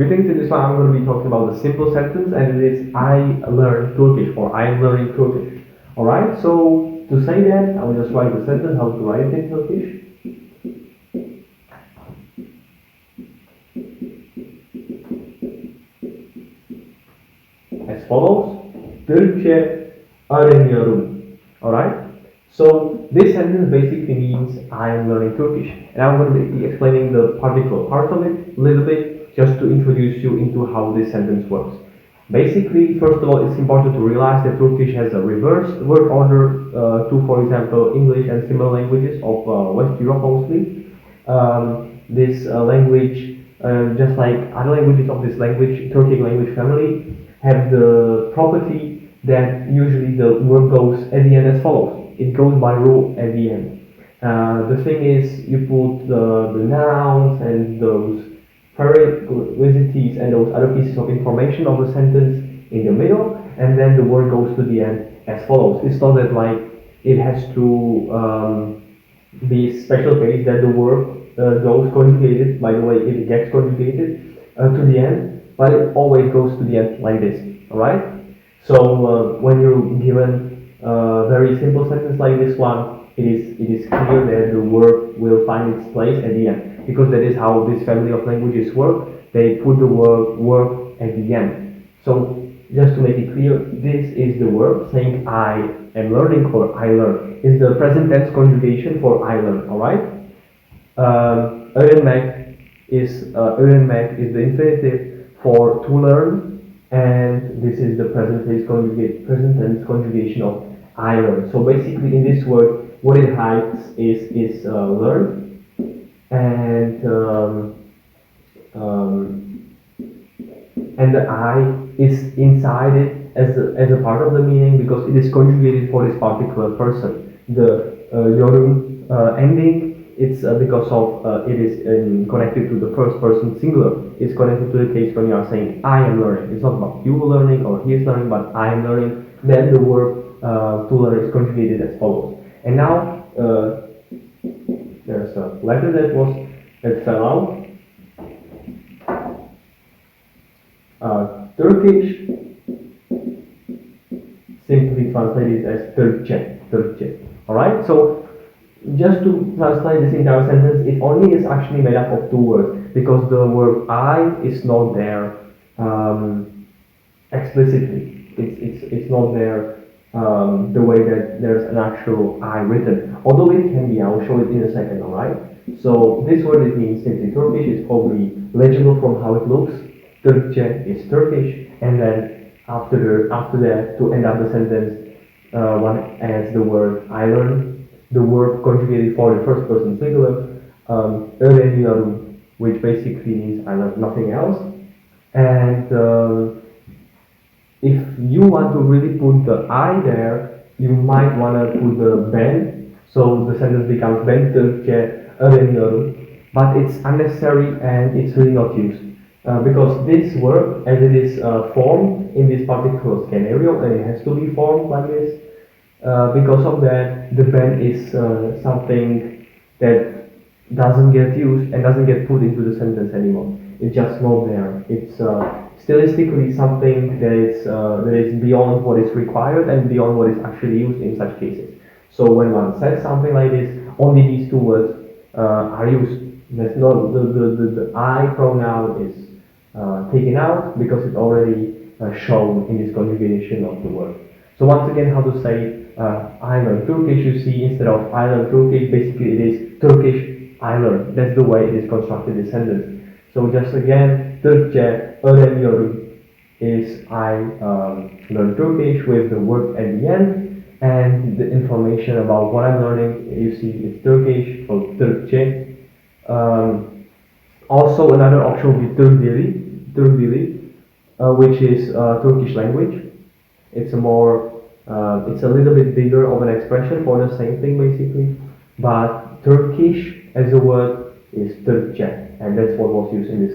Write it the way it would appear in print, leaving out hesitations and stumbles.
Greetings, in this one I'm going to be talking about the simple sentence, and it is I learned Turkish or I'm learning Turkish. Alright, so to say that, I will just write the sentence, how to write it in Turkish. As follows. Türkçe öğreniyorum. Alright? So this sentence basically means I am learning Turkish. And I'm going to be explaining the particular part of it a little bit just to introduce you into how this sentence works. Basically, first of all, it's important to realize that Turkish has a reverse word order to, for example, English and similar languages of West Europe mostly. This language, just like other languages of this language, Turkic language family, have the property that usually the word goes at the end as follows. It goes by rule at the end. The thing is, you put the nouns and those periodicities and those other pieces of information of the sentence in the middle, and then the word goes to the end as follows. It's not that like it has to be a special case that the word goes conjugated, by the way, it gets conjugated to the end, but it always goes to the end like this, alright? So when you're given a very simple sentence like this one, it is clear that the word will find its place at the end, because that is how this family of languages work. They put the word work at the end. So just to make it clear, this is the verb saying I am learning or I learn. It's the present tense conjugation for I learn, alright? Öğrenmek is the infinitive for to learn, and this is the present tense conjugation of I learn. So basically, in this word, what it hides is learn, and the I is inside it as a part of the meaning because it is conjugated for this particular person. The yorum ending, it's because of it is connected to the first person singular. It's connected to the case when you are saying I am learning. It's not about you learning or he is learning, but I am learning. Then the verb to learn is conjugated as follows. And now there's a letter that fell out. Turkish, simply translated as Türkçe. Alright, so just to translate this entire sentence, it only is actually made up of two words because the word I is not there explicitly. It's not there the way that there's an actual I written. Although it can be, I will show it in a second, alright? So this word, it means simply Turkish. It's probably legible from how it looks. Türkçe is Turkish, and then after that, to end up the sentence, one adds the word I learn, the word conjugated for the first person singular, öğreniyorum, which basically means I learn nothing else. And if you want to really put the I there, you might want to put the ben, so the sentence becomes ben Türkçe öğreniyorum, but it's unnecessary and it's really not used. Because this word, as it is formed in this particular scenario, and it has to be formed like this, because of that, the ben is something that doesn't get used and doesn't get put into the sentence anymore. It's just not there. It's stylistically something that is beyond what is required and beyond what is actually used in such cases. So when one says something like this, only these two words are used. There's no the I pronoun is taken out because it's already shown in this conjugation of the word. So once again, how to say I learn Turkish, you see, instead of I learn Turkish, basically it is Turkish I learn. That's the way it is constructed, this sentence. So just again, Türkçe öğreniyorum is I learn Turkish with the word at the end, and the information about what I'm learning, you see, it's Turkish, so Türkçe. Also, another option would be Türkdili, which is Turkish language. It's it's a little bit bigger of an expression for the same thing basically, but Turkish as a word is Türkçe, and that's what was used in this